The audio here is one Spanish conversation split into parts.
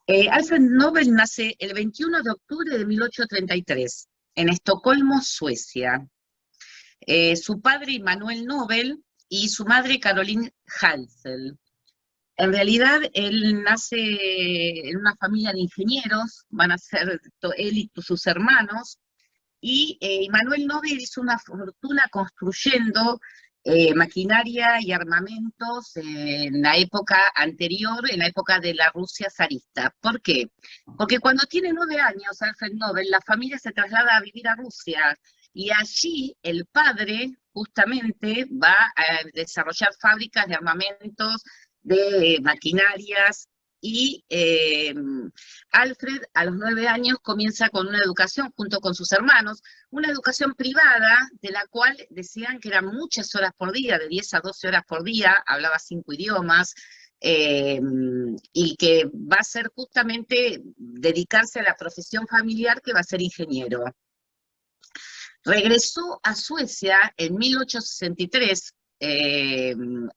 Alfred Nobel nace el 21 de octubre de 1833 en Estocolmo, Suecia. Su padre Immanuel Nobel y su madre Caroline Halsell. En realidad, él nace en una familia de ingenieros, van a ser él y sus hermanos, y Immanuel Nobel hizo una fortuna construyendo maquinaria y armamentos en la época anterior, en la época de la Rusia zarista. ¿Por qué? Porque cuando tiene 9 años, Alfred Nobel, la familia se traslada a vivir a Rusia y allí el padre justamente va a desarrollar fábricas de armamentos, de maquinarias, y Alfred a los 9 años comienza con una educación junto con sus hermanos, una educación privada de la cual decían que eran muchas horas por día, de 10 a 12 horas por día, hablaba 5 idiomas, eh, y que va a ser justamente dedicarse a la profesión familiar que va a ser ingeniero. Regresó a Suecia en 1863,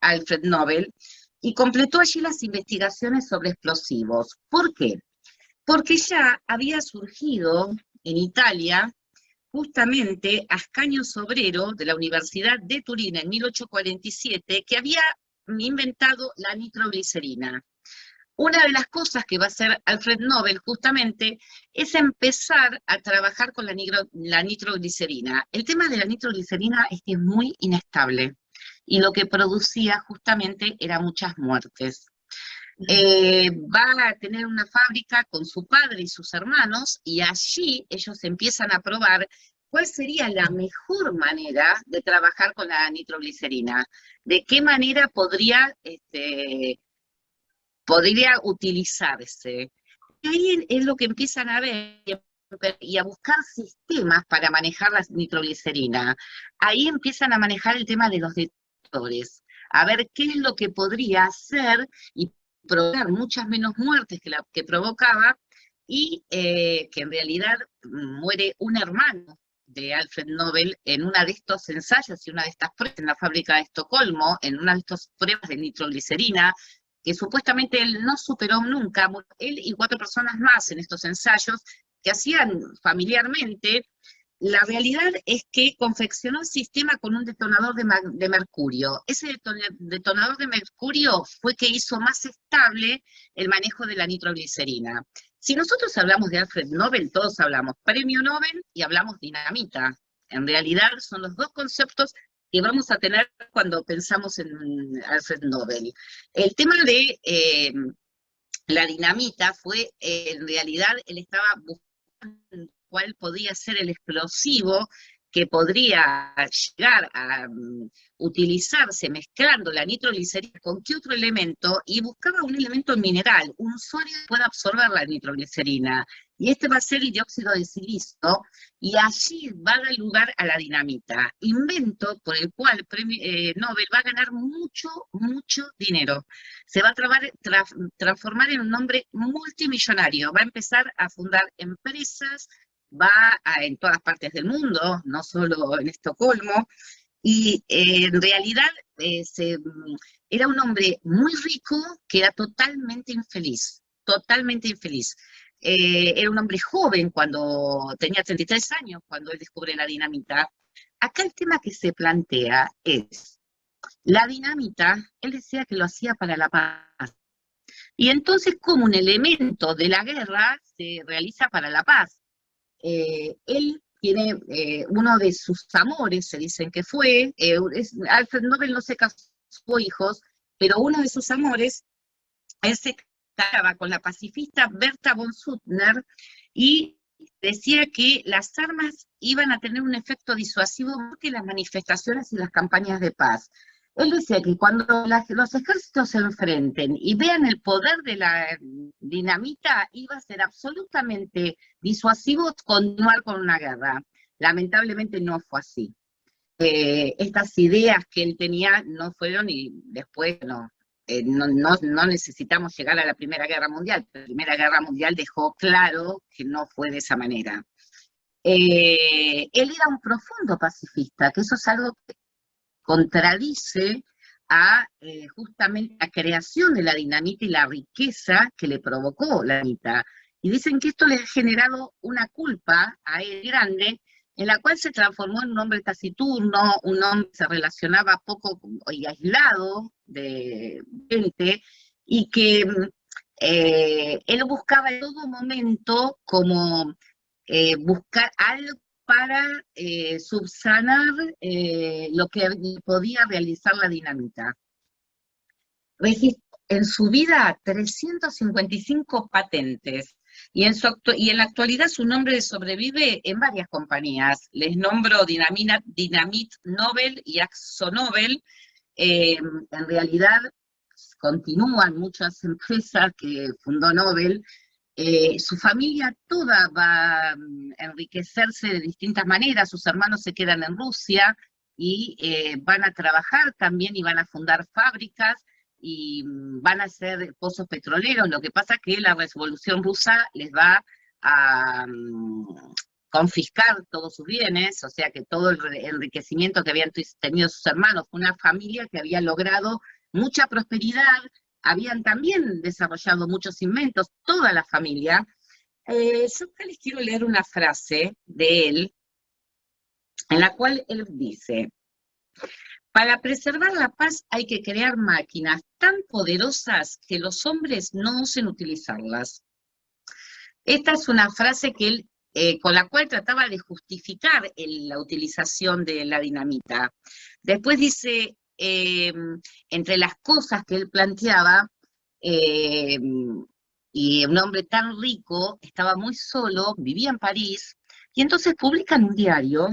Alfred Nobel, y completó allí las investigaciones sobre explosivos. ¿Por qué? Porque ya había surgido en Italia justamente Ascanio Sobrero de la Universidad de Turín en 1847, que había inventado la nitroglicerina. Una de las cosas que va a hacer Alfred Nobel justamente es empezar a trabajar con la nitroglicerina. El tema de la nitroglicerina es que es muy inestable y lo que producía justamente era muchas muertes. Va a tener una fábrica con su padre y sus hermanos y allí ellos empiezan a probar cuál sería la mejor manera de trabajar con la nitroglicerina, de qué manera podría utilizarse. Y ahí es lo que empiezan a ver y a buscar sistemas para manejar la nitroglicerina. Ahí empiezan a manejar el tema de los detectores, a ver qué es lo que podría hacer y provocar muchas menos muertes que la que provocaba, y que en realidad muere un hermano de Alfred Nobel en uno de estos ensayos y una de estas pruebas en la fábrica de Estocolmo, en una de estas pruebas de nitroglicerina, que supuestamente él no superó nunca, él y 4 personas más en estos ensayos que hacían familiarmente. La realidad es que confeccionó el sistema con un detonador de mercurio. Ese detonador de mercurio fue que hizo más estable el manejo de la nitroglicerina. Si nosotros hablamos de Alfred Nobel, todos hablamos premio Nobel y hablamos dinamita. En realidad son los dos conceptos que vamos a tener cuando pensamos en Alfred Nobel. El tema de la dinamita fue, en realidad, él estaba buscando cuál podía ser el explosivo que podría llegar a utilizarse mezclando la nitroglicerina con qué otro elemento, y buscaba un elemento mineral, un sólido que pueda absorber la nitroglicerina, y este va a ser el dióxido de silicio, y allí va a dar lugar a la dinamita, invento por el cual Nobel va a ganar mucho, mucho dinero. Se va a transformar en un hombre multimillonario, va a empezar a fundar empresas, en todas partes del mundo, no solo en Estocolmo, y en realidad era un hombre muy rico que era totalmente infeliz, totalmente infeliz. Era un hombre joven cuando tenía 33 años, cuando él descubre la dinamita. Acá el tema que se plantea es, la dinamita, él decía que lo hacía para la paz. Y entonces, como un elemento de la guerra, se realiza para la paz. Él tiene uno de sus amores, se dicen que fue, Alfred Nobel no se casó, tuvo hijos, pero uno de sus amores, él se casaba con la pacifista Berta von Suttner y decía que las armas iban a tener un efecto disuasivo más que las manifestaciones y las campañas de paz. Él decía que cuando los ejércitos se enfrenten y vean el poder de la dinamita, iba a ser absolutamente disuasivo continuar con una guerra. Lamentablemente no fue así. Estas ideas que él tenía no fueron, y después no necesitamos llegar a la Primera Guerra Mundial. La Primera Guerra Mundial dejó claro que no fue de esa manera. Él era un profundo pacifista, que eso es algo que contradice a justamente la creación de la dinamita y la riqueza que le provocó la dinamita. Y dicen que esto le ha generado una culpa a él grande, en la cual se transformó en un hombre taciturno, un hombre que se relacionaba poco y aislado de gente, y que él buscaba en todo momento como buscar algo para subsanar lo que podía realizar la dinamita. Registró en su vida 355 patentes, y en la actualidad su nombre sobrevive en varias compañías. Les nombro Dynamit Nobel y AkzoNobel. En realidad continúan muchas empresas que fundó Nobel. Su familia toda va a enriquecerse de distintas maneras. Sus hermanos se quedan en Rusia y van a trabajar también y van a fundar fábricas y van a hacer pozos petroleros. Lo que pasa es que la revolución rusa les va a confiscar todos sus bienes, o sea que todo el enriquecimiento que habían tenido sus hermanos, fue una familia que había logrado mucha prosperidad, habían también desarrollado muchos inventos, toda la familia. Yo acá les quiero leer una frase de él, en la cual él dice: para preservar la paz hay que crear máquinas tan poderosas que los hombres no osen utilizarlas. Esta es una frase que él, con la cual trataba de justificar la utilización de la dinamita. Después dice, entre las cosas que él planteaba, y un hombre tan rico, estaba muy solo, vivía en París, y entonces publica en un diario,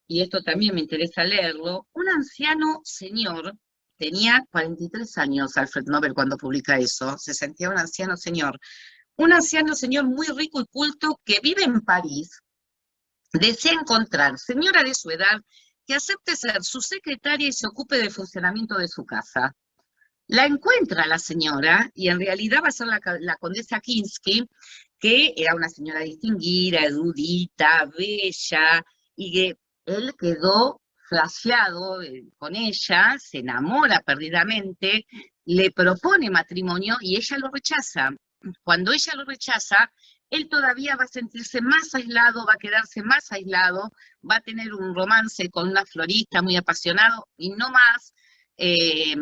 y esto también me interesa leerlo, un anciano señor, tenía 43 años Alfred Nobel cuando publica eso, se sentía un anciano señor muy rico y culto que vive en París, desea encontrar señora de su edad que acepte ser su secretaria y se ocupe del funcionamiento de su casa. La encuentra la señora, y en realidad va a ser la condesa Kinsky, que era una señora distinguida, erudita, bella, y que él quedó flasheado con ella, se enamora perdidamente, le propone matrimonio y ella lo rechaza. Cuando ella lo rechaza, él todavía va a sentirse más aislado, va a quedarse más aislado, va a tener un romance con una florista muy apasionado y no más. eh,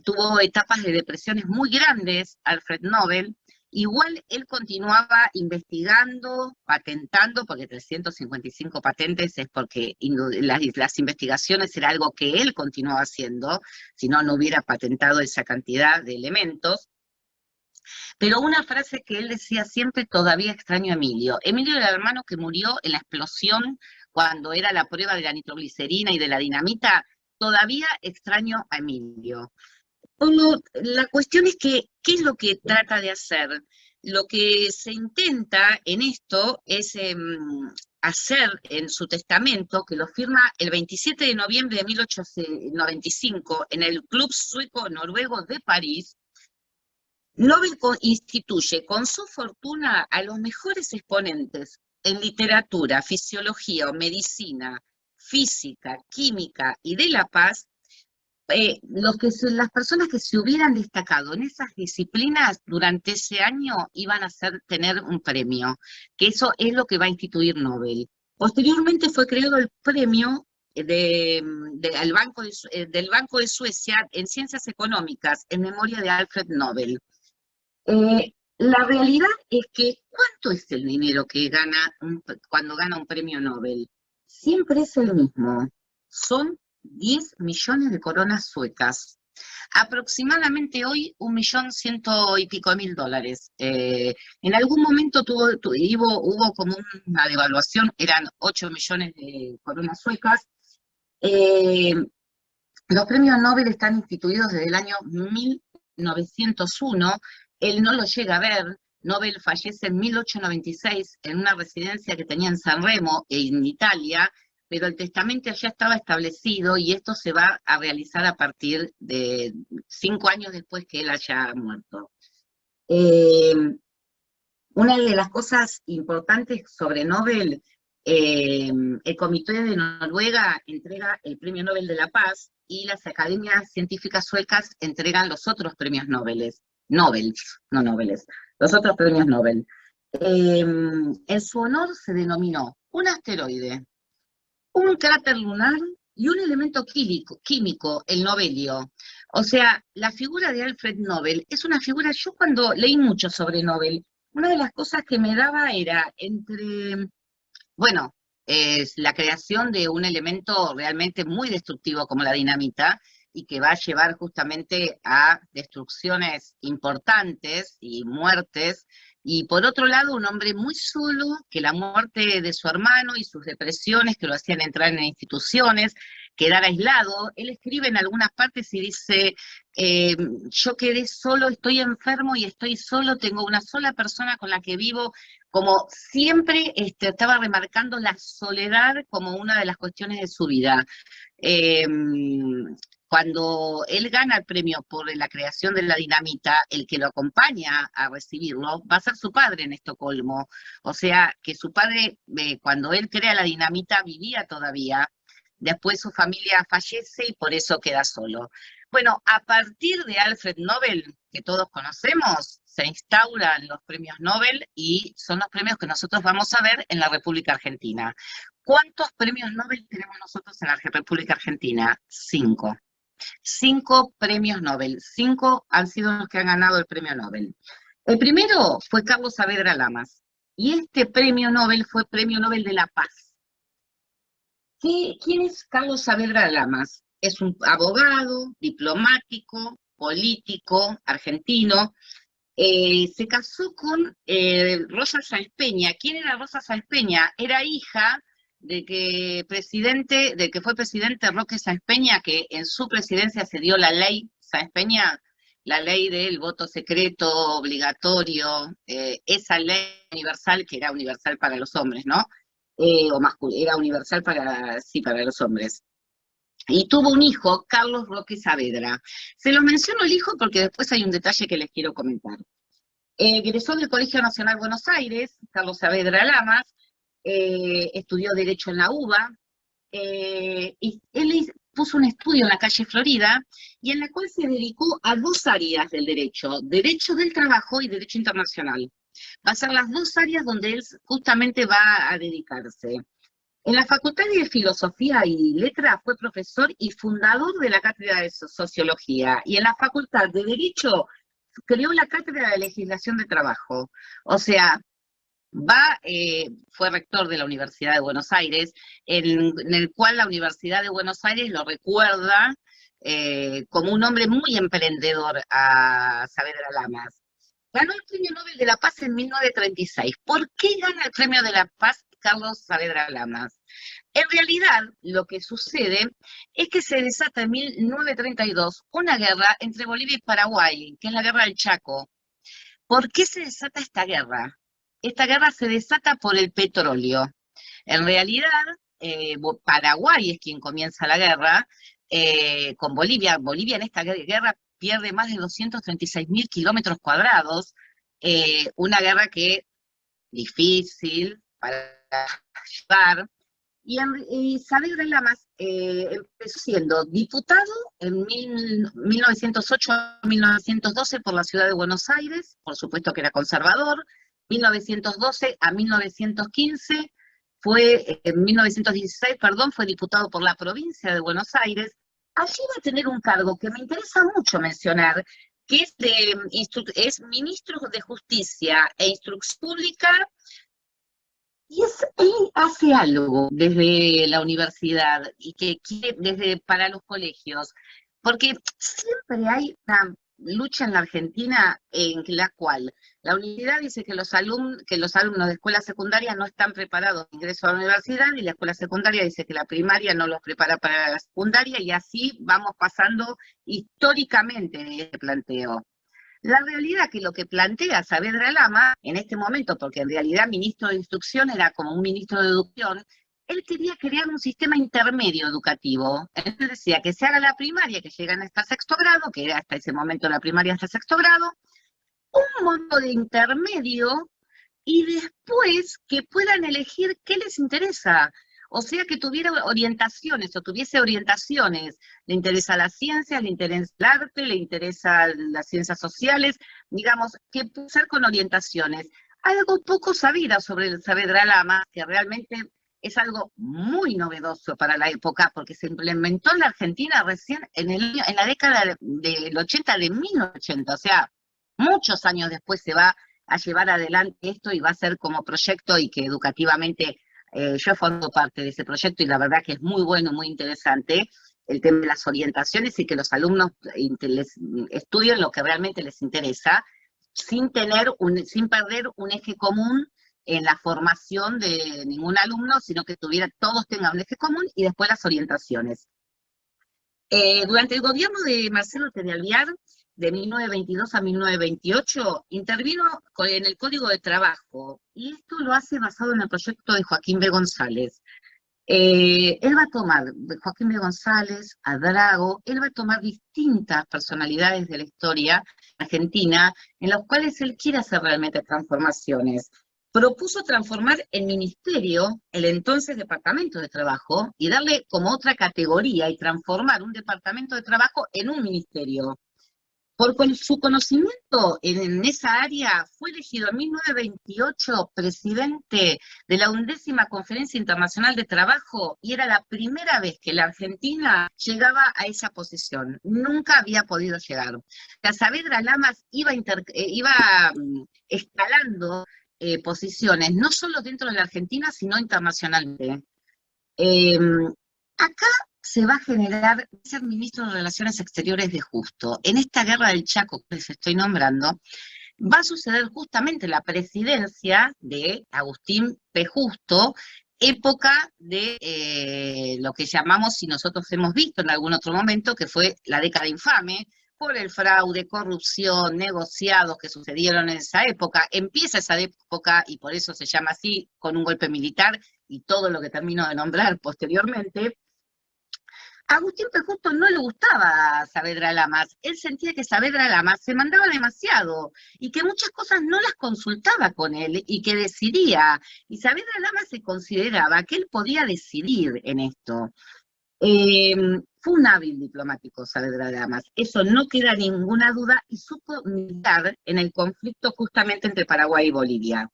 Tuvo etapas de depresiones muy grandes, Alfred Nobel. Igual él continuaba investigando, patentando, porque 355 patentes es porque las investigaciones era algo que él continuaba haciendo, si no, no hubiera patentado esa cantidad de elementos. Pero una frase que él decía siempre: todavía extraño a Emilio. Emilio era el hermano que murió en la explosión cuando era la prueba de la nitroglicerina y de la dinamita. Todavía extraño a Emilio. La cuestión es que, ¿qué es lo que trata de hacer? Lo que se intenta en esto es hacer en su testamento, que lo firma el 27 de noviembre de 1895 en el Club Sueco Noruego de París. Nobel instituye con su fortuna a los mejores exponentes en literatura, fisiología o medicina, física, química y de la paz. Las personas que se hubieran destacado en esas disciplinas durante ese año iban a tener un premio, que eso es lo que va a instituir Nobel. Posteriormente fue creado el premio del Banco de Suecia en Ciencias Económicas, en memoria de Alfred Nobel. La realidad es que, ¿cuánto es el dinero que gana cuando gana un premio Nobel? Siempre es el mismo. Son 10 millones de coronas suecas. Aproximadamente hoy 1.100.000 y pico de dólares. En algún momento hubo como una devaluación, eran 8 millones de coronas suecas. Los premios Nobel están instituidos desde el año 1901. Él no lo llega a ver. Nobel fallece en 1896 en una residencia que tenía en San Remo, en Italia, pero el testamento ya estaba establecido y esto se va a realizar a partir de 5 años después que él haya muerto. Una de las cosas importantes sobre Nobel, el Comité de Noruega entrega el Premio Nobel de la Paz y las academias científicas suecas entregan los otros premios Nobel, no Nobeles, los otros premios Nobel. En su honor se denominó un asteroide, un cráter lunar y un elemento químico, el nobelio. O sea, la figura de Alfred Nobel es una figura, yo cuando leí mucho sobre Nobel, una de las cosas que me daba era bueno, es la creación de un elemento realmente muy destructivo como la dinamita, y que va a llevar justamente a destrucciones importantes y muertes, y por otro lado un hombre muy solo, que la muerte de su hermano y sus depresiones que lo hacían entrar en instituciones, quedar aislado. Él escribe en algunas partes y dice, yo quedé solo, estoy enfermo y estoy solo, tengo una sola persona con la que vivo, como siempre estaba remarcando la soledad como una de las cuestiones de su vida. Eh, Cuando él gana el premio por la creación de la dinamita, el que lo acompaña a recibirlo va a ser su padre en Estocolmo. O sea, que su padre, cuando él crea la dinamita, vivía todavía. Después su familia fallece y por eso queda solo. Bueno, a partir de Alfred Nobel, que todos conocemos, se instauran los premios Nobel y son los premios que nosotros vamos a ver en la República Argentina. ¿Cuántos premios Nobel tenemos nosotros en la República Argentina? 5. 5 premios Nobel. 5 han sido los que han ganado el premio Nobel. El primero fue Carlos Saavedra Lamas. Y este premio Nobel fue Premio Nobel de la Paz. ¿Quién es Carlos Saavedra Lamas? Es un abogado, diplomático, político, argentino. Se casó con Rosa Sáenz Peña. ¿Quién era Rosa Sáenz Peña? Era hija de que fue presidente Roque Sáenz Peña, que en su presidencia se dio la ley Sáenz Peña, la ley del voto secreto obligatorio, esa ley universal, que era universal para los hombres, ¿no? Era universal para los hombres. Y tuvo un hijo, Carlos Roque Saavedra. Se los menciono el hijo porque después hay un detalle que les quiero comentar. Egresó del Colegio Nacional Buenos Aires, Carlos Saavedra Lamas, estudió Derecho en la UBA, y él puso un estudio en la calle Florida, y en la cual se dedicó a 2 áreas del derecho del trabajo y derecho internacional. Va a ser las 2 áreas donde él justamente va a dedicarse. En la Facultad de Filosofía y Letras fue profesor y fundador de la Cátedra de Sociología, y en la Facultad de Derecho creó la Cátedra de Legislación de Trabajo. O sea, fue rector de la Universidad de Buenos Aires, en el cual la Universidad de Buenos Aires lo recuerda como un hombre muy emprendedor a Saavedra Lamas. Ganó el Premio Nobel de la Paz en 1936. ¿Por qué gana el Premio de la Paz Carlos Saavedra Lamas? En realidad, lo que sucede es que se desata en 1932 una guerra entre Bolivia y Paraguay, que es la Guerra del Chaco. ¿Por qué se desata esta guerra? Esta guerra se desata por el petróleo. En realidad, Paraguay es quien comienza la guerra con Bolivia. Bolivia en esta guerra pierde más de 236.000 kilómetros cuadrados, una guerra que difícil para llevar. Y Saavedra Lamas empezó siendo diputado en 1908 a 1912 por la ciudad de Buenos Aires, por supuesto que era conservador. 1912 a 1915 en 1916, perdón, fue diputado por la provincia de Buenos Aires. Allí va a tener un cargo que me interesa mucho mencionar, que es ministro de Justicia e Instrucción Pública. Y él hace algo desde la universidad y que quiere para los colegios, porque siempre hay una lucha en la Argentina en la cual la universidad dice que los alumnos de escuela secundaria no están preparados de ingreso a la universidad, y la escuela secundaria dice que la primaria no los prepara para la secundaria, y así vamos pasando históricamente de este planteo. La realidad que lo que plantea Saavedra Lama en este momento, porque en realidad ministro de Instrucción era como un ministro de Educación, él quería crear un sistema intermedio educativo. Él decía que se haga la primaria, que llegan hasta 6º grado, que era hasta ese momento la primaria hasta 6º grado, un modo de intermedio, y después que puedan elegir qué les interesa. O sea que tuviera orientaciones, o tuviese orientaciones, le interesa la ciencia, le interesa el arte, le interesa las ciencias sociales, digamos, que puede ser con orientaciones. Algo poco sabido sobre Saavedra Lamas, que realmente es algo muy novedoso para la época, porque se implementó en la Argentina recién en la década del 80, de 1980, o sea, muchos años después se va a llevar adelante esto y va a ser como proyecto y que educativamente yo formo parte de ese proyecto y la verdad que es muy bueno, muy interesante el tema de las orientaciones y que los alumnos estudien lo que realmente les interesa sin perder un eje común en la formación de ningún alumno, sino que todos tengan un eje común y después las orientaciones. Durante el gobierno de Marcelo T. de Alvear, de 1922 a 1928, intervino en el Código de Trabajo, y esto lo hace basado en el proyecto de Joaquín B. González. Él va a tomar, Joaquín B. González, a Drago, él va a tomar distintas personalidades de la historia argentina, en las cuales él quiere hacer realmente transformaciones. Propuso transformar el ministerio, el entonces Departamento de Trabajo, y darle como otra categoría y transformar un departamento de trabajo en un ministerio. Su conocimiento en esa área, fue elegido en 1928 presidente de la 11ª Conferencia Internacional de Trabajo y era la primera vez que la Argentina llegaba a esa posición. Nunca había podido llegar. La Saavedra Lamas iba escalando posiciones, no solo dentro de la Argentina, sino internacionalmente. Eh, Acá se va a generar ser ministro de Relaciones Exteriores de Justo. En esta guerra del Chaco que les estoy nombrando, va a suceder justamente la presidencia de Agustín P. Justo, época de lo que llamamos, y nosotros hemos visto en algún otro momento, que fue la década infame, por el fraude, corrupción, negociados que sucedieron en esa época. Empieza esa época, y por eso se llama así, con un golpe militar y todo lo que termino de nombrar posteriormente. A Agustín P. Justo no le gustaba Saavedra Lamas, él sentía que Saavedra Lamas se mandaba demasiado y que muchas cosas no las consultaba con él y que decidía, y Saavedra Lamas se consideraba que él podía decidir en esto. Fue un hábil diplomático Saavedra Lamas, eso no queda ninguna duda, y supo mediar en el conflicto justamente entre Paraguay y Bolivia.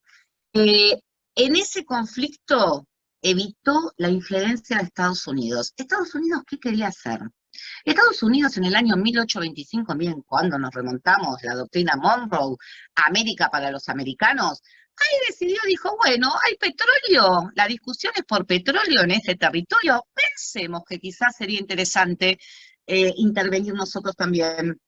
Eh, en ese conflicto evitó la injerencia de Estados Unidos. ¿Estados Unidos qué quería hacer? Estados Unidos en el año 1825, miren cuando nos remontamos, la doctrina Monroe, América para los americanos, ahí decidió, dijo, bueno, hay petróleo, la discusión es por petróleo en ese territorio, pensemos que quizás sería interesante intervenir nosotros también.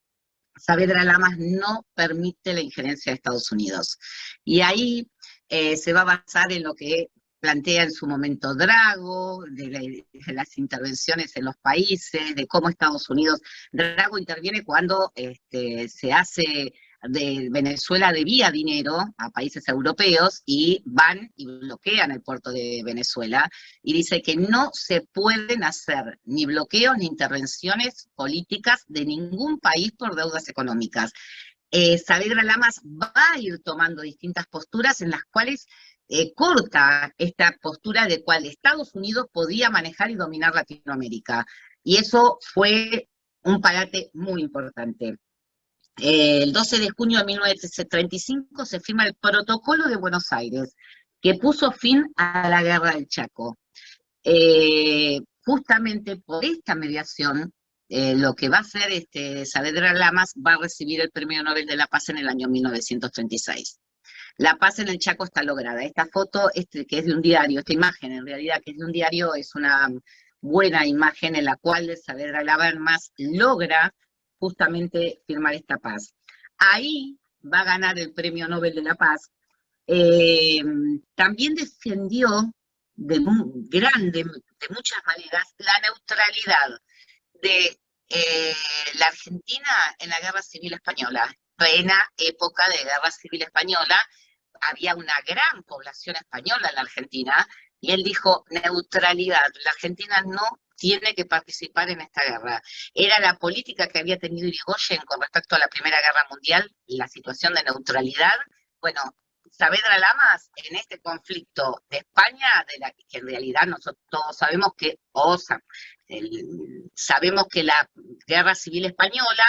Saavedra Lamas no permite la injerencia de Estados Unidos. Y ahí se va a basar en lo que plantea en su momento Drago, de las intervenciones en los países, de cómo Estados Unidos. Drago interviene cuando se hace de Venezuela debía dinero a países europeos y van y bloquean el puerto de Venezuela y dice que no se pueden hacer ni bloqueos ni intervenciones políticas de ningún país por deudas económicas. Saavedra Lamas va a ir tomando distintas posturas en las cuales corta esta postura de cual Estados Unidos podía manejar y dominar Latinoamérica. Y eso fue un parate muy importante. El 12 de junio de 1935 se firma el Protocolo de Buenos Aires, que puso fin a la Guerra del Chaco. Justamente por esta mediación, lo que va a hacer Saavedra Lamas va a recibir el Premio Nobel de la Paz en el año 1936. La paz en el Chaco está lograda. Esta foto, que es de un diario, esta imagen en realidad que es de un diario, es una buena imagen en la cual Saavedra Lamas logra justamente firmar esta paz. Ahí va a ganar el Premio Nobel de la Paz. También defendió de muchas maneras la neutralidad de la Argentina en la Guerra Civil Española. Plena época de Guerra Civil Española, había una gran población española en la Argentina, y él dijo, neutralidad, la Argentina no tiene que participar en esta guerra. Era la política que había tenido Irigoyen con respecto a la Primera Guerra Mundial, la situación de neutralidad. Bueno, Saavedra Lamas, en este conflicto de España, que en realidad nosotros todos sabemos que, sabemos que la Guerra Civil Española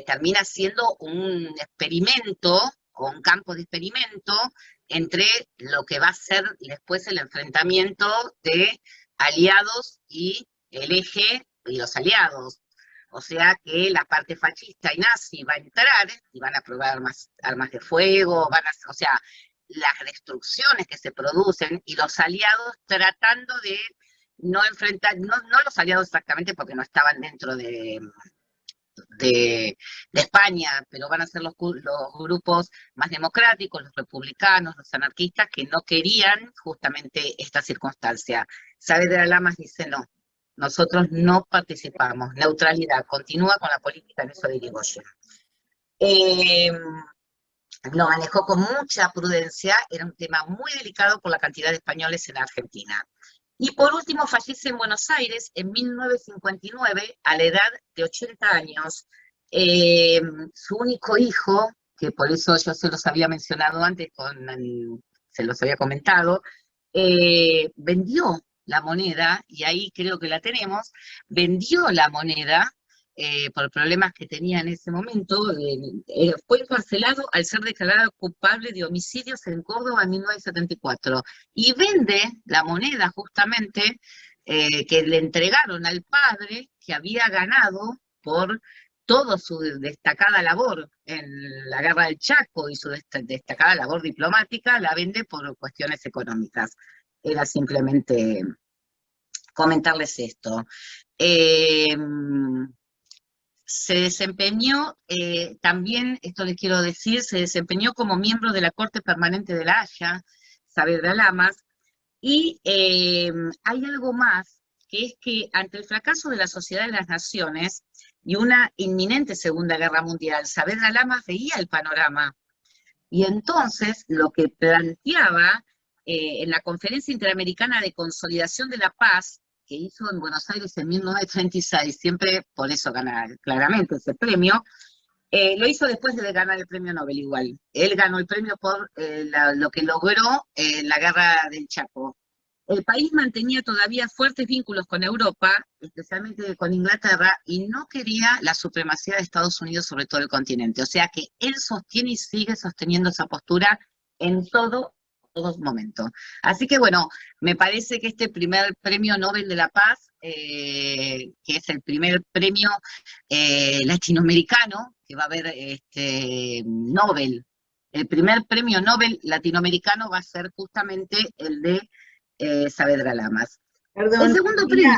termina siendo un experimento, o un campo de experimento, entre lo que va a ser después el enfrentamiento de aliados y el eje y los aliados. O sea que la parte fascista y nazi va a entrar y van a probar armas de fuego, o sea, las destrucciones que se producen y los aliados tratando de no enfrentar, no los aliados exactamente porque no estaban dentro de España, pero van a ser los grupos más democráticos, los republicanos, los anarquistas, que no querían justamente esta circunstancia. Saavedra Lamas dice no, nosotros no participamos, neutralidad, continúa con la política en eso de Irigoyen. Lo manejó con mucha prudencia, era un tema muy delicado por la cantidad de españoles en Argentina. Y por último fallece en Buenos Aires en 1959 a la edad de 80 años. Su único hijo, que por eso yo se los había mencionado antes, se los había comentado, vendió la moneda, y ahí creo que la tenemos, vendió la moneda por problemas que tenía en ese momento, fue encarcelado al ser declarado culpable de homicidios en Córdoba en 1974, y vende la moneda justamente que le entregaron al padre, que había ganado por toda su destacada labor en la Guerra del Chaco y su destacada labor diplomática, la vende por cuestiones económicas. Era simplemente comentarles esto. Se desempeñó, también, esto les quiero decir, se desempeñó como miembro de la Corte Permanente de La Haya, Saavedra Lamas, y hay algo más, que es que ante el fracaso de la Sociedad de las Naciones y una inminente Segunda Guerra Mundial, Saavedra Lamas veía el panorama, y entonces lo que planteaba en la Conferencia Interamericana de Consolidación de la Paz, que hizo en Buenos Aires en 1936, siempre por eso gana claramente ese premio, lo hizo después de ganar el premio Nobel igual. Él ganó el premio por lo que logró en la Guerra del Chaco. El país mantenía todavía fuertes vínculos con Europa, especialmente con Inglaterra, y no quería la supremacía de Estados Unidos sobre todo el continente. O sea que él sostiene y sigue sosteniendo esa postura en todo momento. Así que bueno, me parece que este primer premio Nobel de la Paz, que es el primer premio latinoamericano que va a haber Nobel, el primer premio Nobel latinoamericano va a ser justamente el de Saavedra Lamas. Perdón, el segundo premio.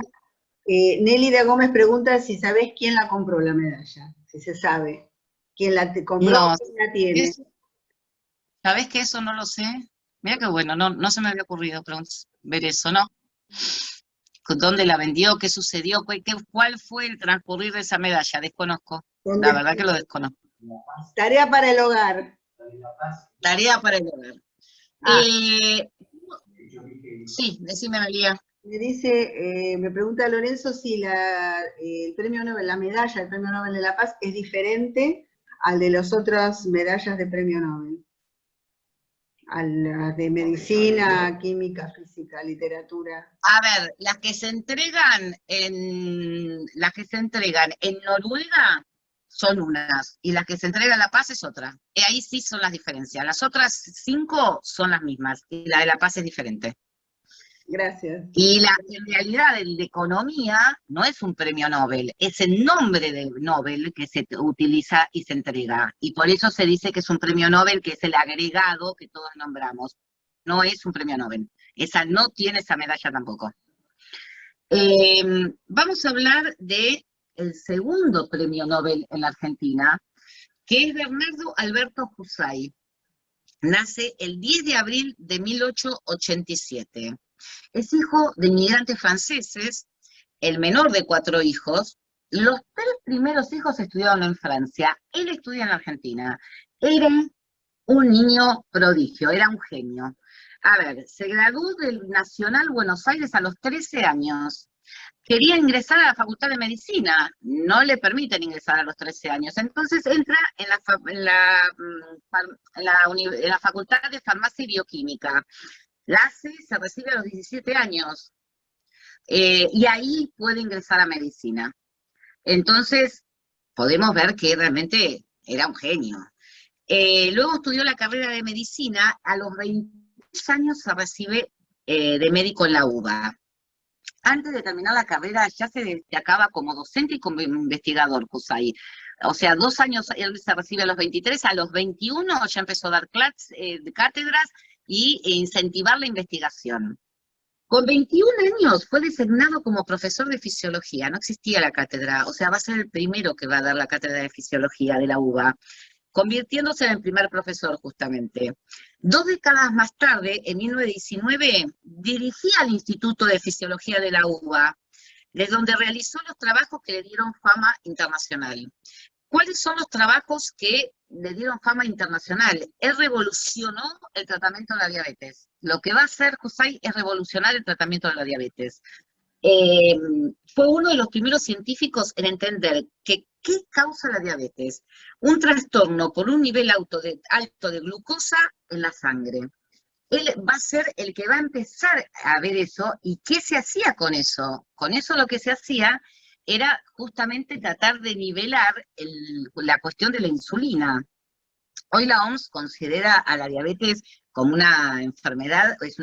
Nélida Gómez pregunta si sabés quién la compró la medalla, si se sabe. ¿Quién la compró No, o quién la tiene? ¿Sabés que eso no lo sé? Mira qué bueno, no se me había ocurrido ver eso, ¿no? ¿Dónde la vendió? ¿Qué sucedió? ¿Cuál fue el transcurrir de esa medalla? Desconozco. La verdad que lo desconozco. Tarea para el hogar. Tarea para el hogar. Sí, decime, María. Me dice, me pregunta Lorenzo si el premio Nobel, la medalla del Premio Nobel de la Paz es diferente al de las otras medallas de Premio Nobel. A las de medicina, química, física, literatura. A ver, las que se entregan en Noruega son unas, y las que se entregan en La Paz es otra. Ahí sí son las diferencias. Las otras 5 son las mismas, y la de La Paz es diferente. Gracias. Y en realidad el de economía no es un premio Nobel, es el nombre del Nobel que se utiliza y se entrega. Y por eso se dice que es un premio Nobel, que es el agregado que todos nombramos. No es un premio Nobel. Esa no tiene esa medalla tampoco. Vamos a hablar del segundo premio Nobel en la Argentina, que es Bernardo Alberto Husay. Nace el 10 de abril de 1887. Es hijo de inmigrantes franceses, el menor de 4 hijos. Los 3 primeros hijos estudiaron en Francia, él estudia en Argentina. Era un niño prodigio, era un genio. A ver, se graduó del Nacional Buenos Aires a los 13 años. Quería ingresar a la Facultad de Medicina, no le permiten ingresar a los 13 años. Entonces entra en la Facultad de Farmacia y Bioquímica. La hace, se recibe a los 17 años. Y ahí puede ingresar a medicina. Entonces, podemos ver que realmente era un genio. Luego estudió la carrera de medicina, a los 23 años se recibe de médico en la UBA. Antes de terminar la carrera ya se destacaba como docente y como investigador, Kusai. O sea, 2 años él se recibe a los 23, a los 21 ya empezó a dar cátedras y incentivar la investigación. Con 21 años fue designado como profesor de fisiología, no existía la cátedra, o sea, va a ser el primero que va a dar la cátedra de fisiología de la UBA, convirtiéndose en el primer profesor justamente. 2 décadas más tarde, en 1919, dirigía el Instituto de Fisiología de la UBA, desde donde realizó los trabajos que le dieron fama internacional. ¿Cuáles son los trabajos que le dieron fama internacional? Él revolucionó el tratamiento de la diabetes. Lo que va a hacer Kusai es revolucionar el tratamiento de la diabetes. Fue uno de los primeros científicos en entender que ¿qué causa la diabetes? Un trastorno por un nivel alto de glucosa en la sangre. Él va a ser el que va a empezar a ver eso, y ¿qué se hacía con eso? Con eso lo que se hacía era justamente tratar de nivelar la cuestión de la insulina. Hoy la OMS considera a la diabetes como una enfermedad que es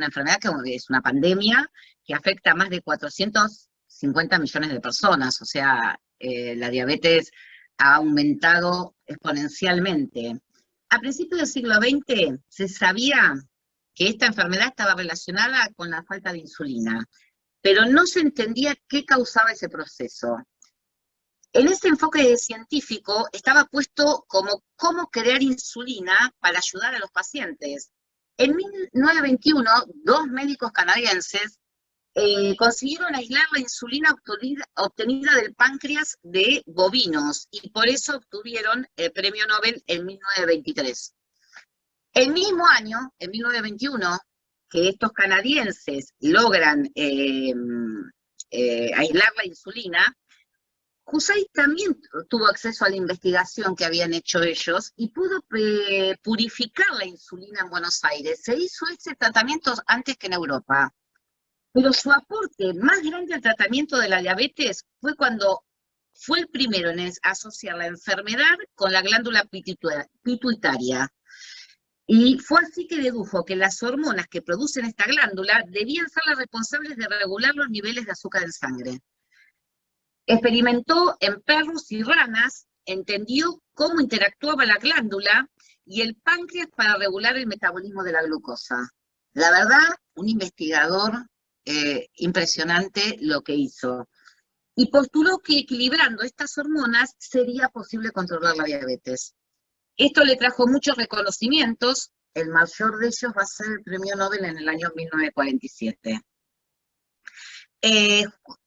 una pandemia que afecta a más de 450 millones de personas, o sea, la diabetes ha aumentado exponencialmente. A principios del siglo XX se sabía que esta enfermedad estaba relacionada con la falta de insulina, pero no se entendía qué causaba ese proceso. En ese enfoque científico estaba puesto como cómo crear insulina para ayudar a los pacientes. En 1921, 2 médicos canadienses consiguieron aislar la insulina obtenida del páncreas de bovinos, y por eso obtuvieron el premio Nobel en 1923. El mismo año, en 1921, que estos canadienses logran aislar la insulina, Kusai también tuvo acceso a la investigación que habían hecho ellos y pudo purificar la insulina en Buenos Aires. Se hizo ese tratamiento antes que en Europa. Pero su aporte más grande al tratamiento de la diabetes fue cuando fue el primero en asociar la enfermedad con la glándula pituitaria. Y fue así que dedujo que las hormonas que producen esta glándula debían ser las responsables de regular los niveles de azúcar en sangre. Experimentó en perros y ranas, entendió cómo interactuaba la glándula y el páncreas para regular el metabolismo de la glucosa. La verdad, un investigador impresionante lo que hizo. Y postuló que equilibrando estas hormonas sería posible controlar la diabetes. Esto le trajo muchos reconocimientos, el mayor de ellos va a ser el premio Nobel en el año 1947.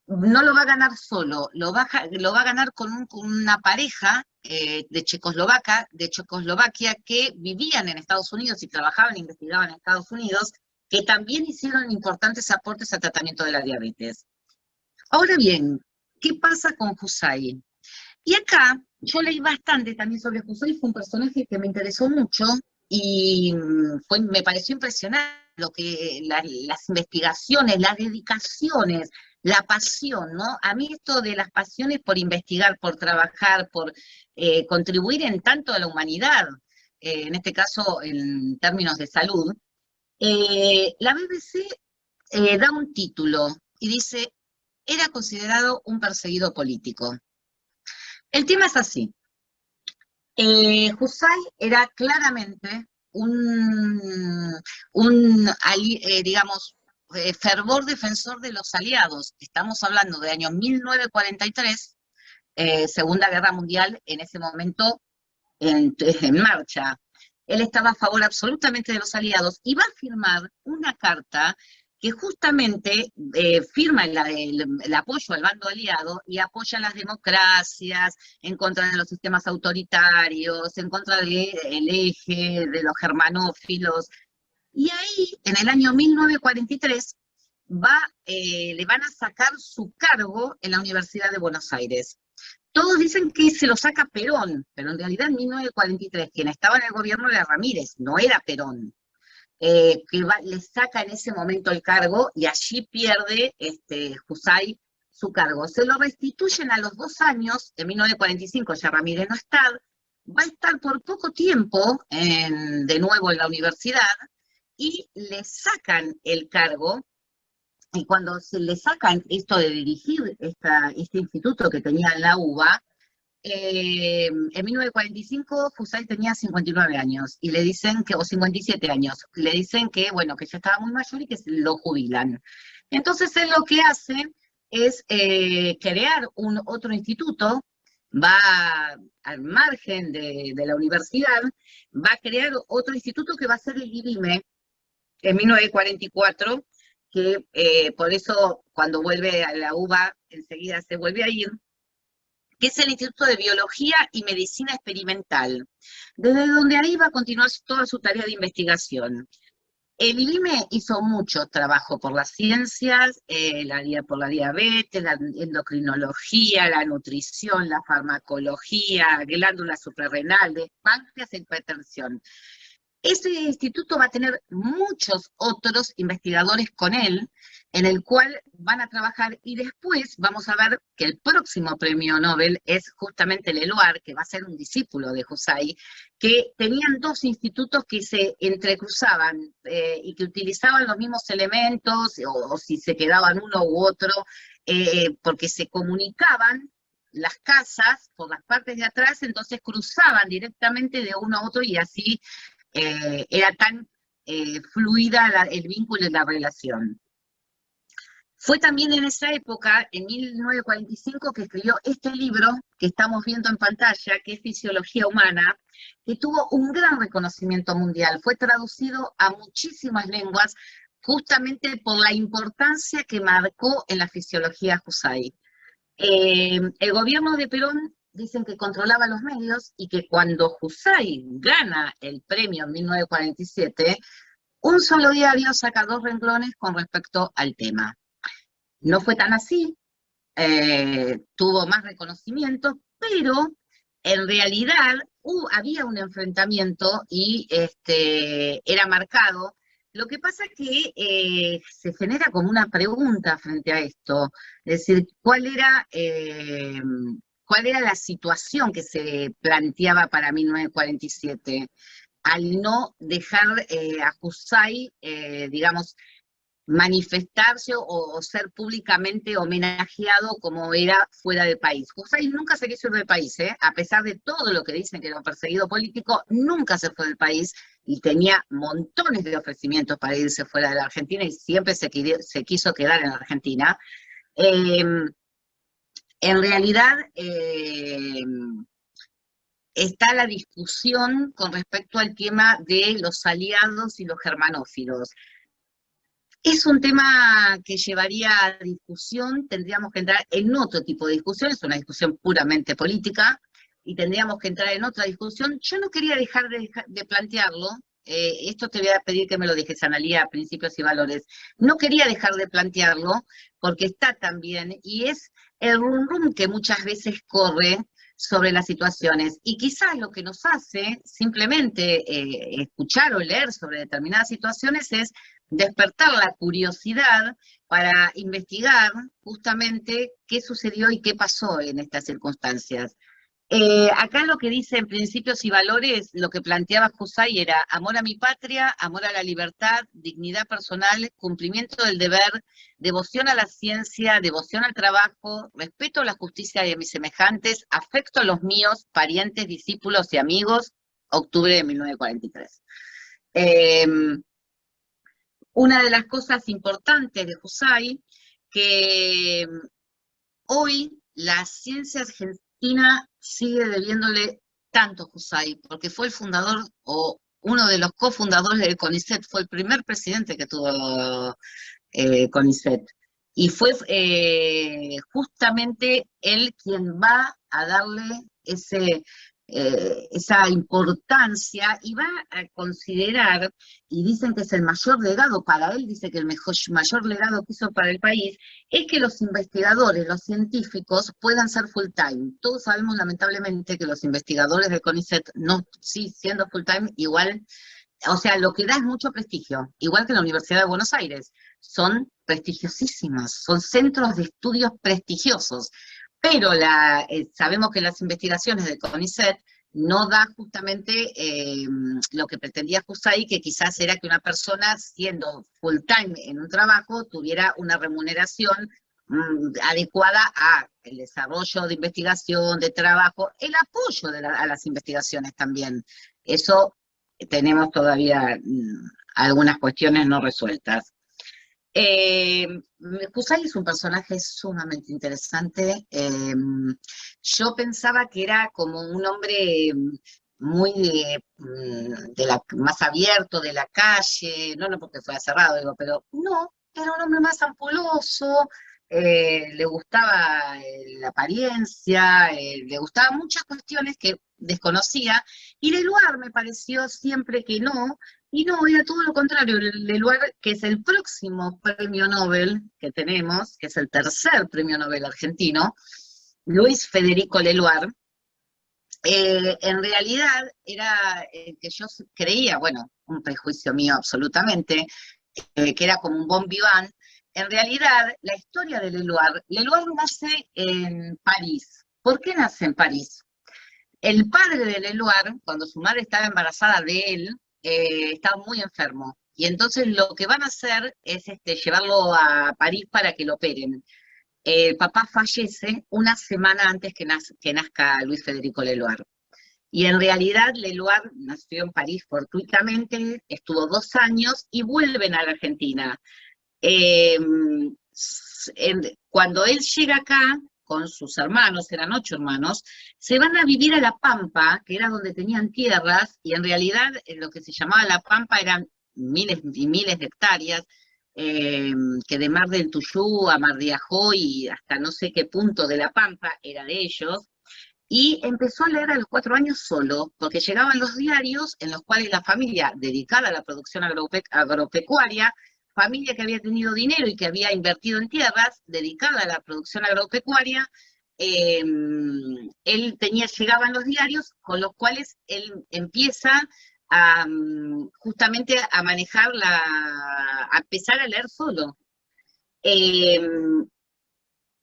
No lo va a ganar solo, lo va a ganar con una pareja de Checoslovaquia que vivían en Estados Unidos y trabajaban e investigaban en Estados Unidos, que también hicieron importantes aportes al tratamiento de la diabetes. Ahora bien, ¿qué pasa con Kusai? Y acá yo leí bastante también sobre Kusai, fue un personaje que me interesó mucho y me pareció impresionante las investigaciones, las dedicaciones, la pasión, ¿no? A mí esto de las pasiones por investigar, por trabajar, por contribuir en tanto a la humanidad, en este caso en términos de salud, la BBC da un título y dice, era considerado un perseguido político. El tema es así. Kusai era claramente digamos, fervor defensor de los aliados. Estamos hablando de año 1943, Segunda Guerra Mundial en ese momento en marcha. Él estaba a favor absolutamente de los aliados y va a firmar una carta que justamente firma el apoyo al bando aliado y apoya las democracias, en contra de los sistemas autoritarios, en contra del eje, de los germanófilos. Y ahí, en el año 1943, le van a sacar su cargo en la Universidad de Buenos Aires. Todos dicen que se lo saca Perón, pero en realidad en 1943 quien estaba en el gobierno era Ramírez, no era Perón. Le saca en ese momento el cargo y allí pierde Jusay su cargo. Se lo restituyen a los 2 años, en 1945 ya Ramírez no está, va a estar por poco tiempo de nuevo en la universidad y le sacan el cargo. Y cuando se le sacan esto de dirigir este instituto que tenía en la UBA, en 1945 Jusay tenía 59 años, y le dicen que, o 57 años, le dicen que, bueno, que ya estaba muy mayor y que se lo jubilan. Entonces él lo que hace es crear otro instituto, va al margen de la universidad, va a crear otro instituto que va a ser el IBIME en 1944, que por eso cuando vuelve a la UBA enseguida se vuelve a ir, que es el Instituto de Biología y Medicina Experimental, desde donde ahí va a continuar toda su tarea de investigación. El IBIME hizo mucho trabajo por las ciencias, por la diabetes, la endocrinología, la nutrición, la farmacología, glándulas suprarrenales, páncreas e hipertensión. Ese instituto va a tener muchos otros investigadores con él, en el cual van a trabajar, y después vamos a ver que el próximo premio Nobel es justamente Leloir, que va a ser un discípulo de Jusay, que tenían 2 institutos que se entrecruzaban y que utilizaban los mismos elementos, o si se quedaban uno u otro, porque se comunicaban las casas por las partes de atrás, entonces cruzaban directamente de uno a otro y así era tan fluida el vínculo y la relación. Fue también en esa época, en 1945, que escribió este libro que estamos viendo en pantalla, que es Fisiología Humana, que tuvo un gran reconocimiento mundial. Fue traducido a muchísimas lenguas, justamente por la importancia que marcó en la fisiología Jusay. El gobierno de Perón dicen que controlaba los medios, y que cuando Jusay gana el premio en 1947, un solo diario saca 2 renglones con respecto al tema. No fue tan así, tuvo más reconocimiento, pero en realidad había un enfrentamiento y era marcado. Lo que pasa es que se genera como una pregunta frente a esto, es decir, ¿cuál era la situación que se planteaba para 1947 al no dejar a Jusay, digamos, manifestarse o ser públicamente homenajeado como era fuera del país? Jusay nunca se quiso ir del país, a pesar de todo lo que dicen que era un perseguido político, nunca se fue del país y tenía montones de ofrecimientos para irse fuera de la Argentina y siempre se quiso quedar en la Argentina. En realidad, está la discusión con respecto al tema de los aliados y los germanófilos. Es un tema que llevaría a discusión, tendríamos que entrar en otro tipo de discusión, es una discusión puramente política, y tendríamos que entrar en otra discusión. Yo no quería dejar de plantearlo, esto te voy a pedir que me lo dejes, Analía, Principios y Valores. No quería dejar de plantearlo, porque está también, y es el rum rum que muchas veces corre sobre las situaciones, y quizás lo que nos hace simplemente escuchar o leer sobre determinadas situaciones es despertar la curiosidad para investigar justamente qué sucedió y qué pasó en estas circunstancias. Acá lo que dice en Principios y Valores, lo que planteaba Jusay era amor a mi patria, amor a la libertad, dignidad personal, cumplimiento del deber, devoción a la ciencia, devoción al trabajo, respeto a la justicia y a mis semejantes, afecto a los míos, parientes, discípulos y amigos, octubre de 1943. Una de las cosas importantes de Jusay, que hoy la ciencia argentina sigue debiéndole tanto a Jusay, porque fue el fundador o uno de los cofundadores del CONICET, fue el primer presidente que tuvo CONICET, y fue justamente él quien va a darle ese esa importancia, y va a considerar, y dicen que es el mayor legado para él, dice que el mayor legado que hizo para el país, es que los investigadores, los científicos, puedan ser full time. Todos sabemos lamentablemente que los investigadores del CONICET, no, sí, siendo full time, igual, o sea, lo que da es mucho prestigio, igual que la Universidad de Buenos Aires, son prestigiosísimas, son centros de estudios prestigiosos, pero sabemos que las investigaciones de CONICET no da justamente lo que pretendía Jusay, que quizás era que una persona, siendo full time en un trabajo, tuviera una remuneración adecuada al desarrollo de investigación, de trabajo, el apoyo a las investigaciones también. Eso tenemos todavía algunas cuestiones no resueltas. Jusay es un personaje sumamente interesante. Yo pensaba que era como un hombre muy más abierto de la calle, no porque fuera cerrado, digo, pero no, era un hombre más ampuloso, le gustaba la apariencia, le gustaban muchas cuestiones que desconocía, y Leluar me pareció siempre que no, y no, era todo lo contrario. Leluar, que es el próximo premio Nobel que tenemos, que es el tercer premio Nobel argentino, Luis Federico Leluar, en realidad era que yo creía, bueno, un prejuicio mío absolutamente, que era como un bon vivant. En realidad, la historia de Leluar nace en París. ¿Por qué nace en París? El padre de Leluar, cuando su madre estaba embarazada de él, estaba muy enfermo. Y entonces lo que van a hacer es llevarlo a París para que lo operen. El papá fallece una semana antes que nazca Luis Federico Leluar. Y en realidad Leluar nació en París fortuitamente, estuvo 2 años y vuelven a la Argentina. Eh, Cuando él llega acá, con sus hermanos, eran 8 hermanos, se van a vivir a La Pampa, que era donde tenían tierras, y en realidad lo que se llamaba La Pampa eran miles y miles de hectáreas, que de Mar del Tuyú a Mar de Ajó y hasta no sé qué punto de La Pampa era de ellos, y empezó a leer a los 4 años solo, porque llegaban los diarios en los cuales la familia dedicada a la producción agropecuaria, familia que había tenido dinero y que había invertido en tierras, dedicada a la producción agropecuaria, llegaban los diarios con los cuales él empieza justamente a manejar a empezar a leer solo.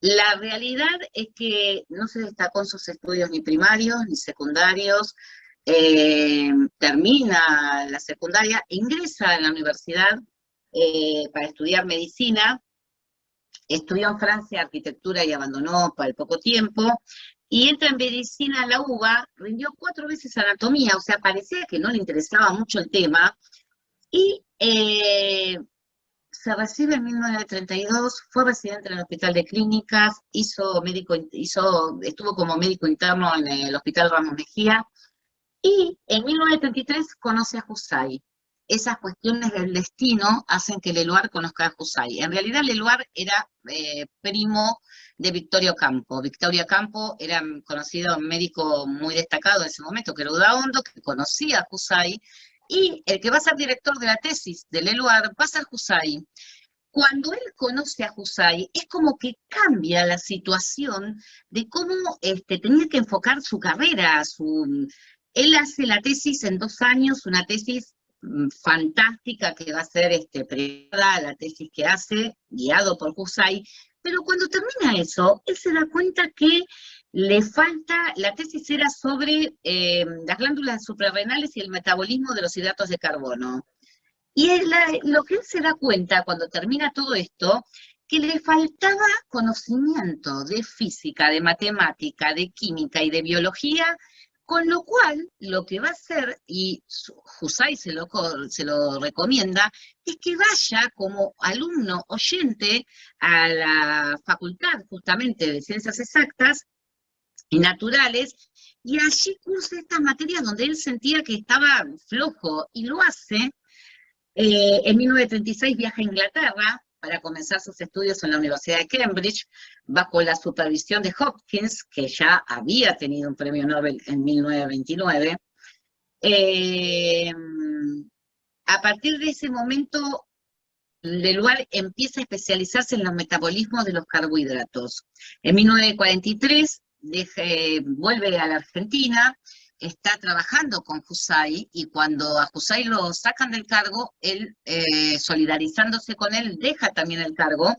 La realidad es que no se destacó en sus estudios ni primarios ni secundarios, termina la secundaria, ingresa en la universidad para estudiar medicina, estudió en Francia arquitectura y abandonó para el poco tiempo, y entra en medicina a la UBA, rindió 4 veces anatomía, o sea, parecía que no le interesaba mucho el tema, y se recibe en 1932, fue residente en el Hospital de Clínicas, estuvo como médico interno en el Hospital Ramos Mejía, y en 1933 conoce a Jusay. Esas cuestiones del destino hacen que Leluar conozca a Jusay. En realidad Leluar era primo de Victorio Campo. Victorio Campo era conocido médico muy destacado en ese momento, que era Udaondo, que conocía a Jusay, y el que va a ser director de la tesis de Leluar va a ser Jusay. Cuando él conoce a Jusay, es como que cambia la situación de cómo tenía que enfocar su carrera. Él hace la tesis en 2 años, una tesis fantástica que va a ser premiada, la tesis que hace, guiado por Jusay, pero cuando termina eso, él se da cuenta que le falta, la tesis era sobre las glándulas suprarrenales y el metabolismo de los hidratos de carbono. Y lo que él se da cuenta cuando termina todo esto, que le faltaba conocimiento de física, de matemática, de química y de biología, con lo cual lo que va a hacer, y Jusay se lo recomienda, es que vaya como alumno oyente a la Facultad justamente de Ciencias Exactas y Naturales, y allí curse estas materias donde él sentía que estaba flojo, y lo hace. En 1936 viaja a Inglaterra para comenzar sus estudios en la Universidad de Cambridge, bajo la supervisión de Hopkins, que ya había tenido un premio Nobel en 1929. A partir de ese momento, Leloir empieza a especializarse en los metabolismos de los carbohidratos. En 1943 vuelve a la Argentina, está trabajando con Jusay, y cuando a Jusay lo sacan del cargo, él, solidarizándose con él, deja también el cargo,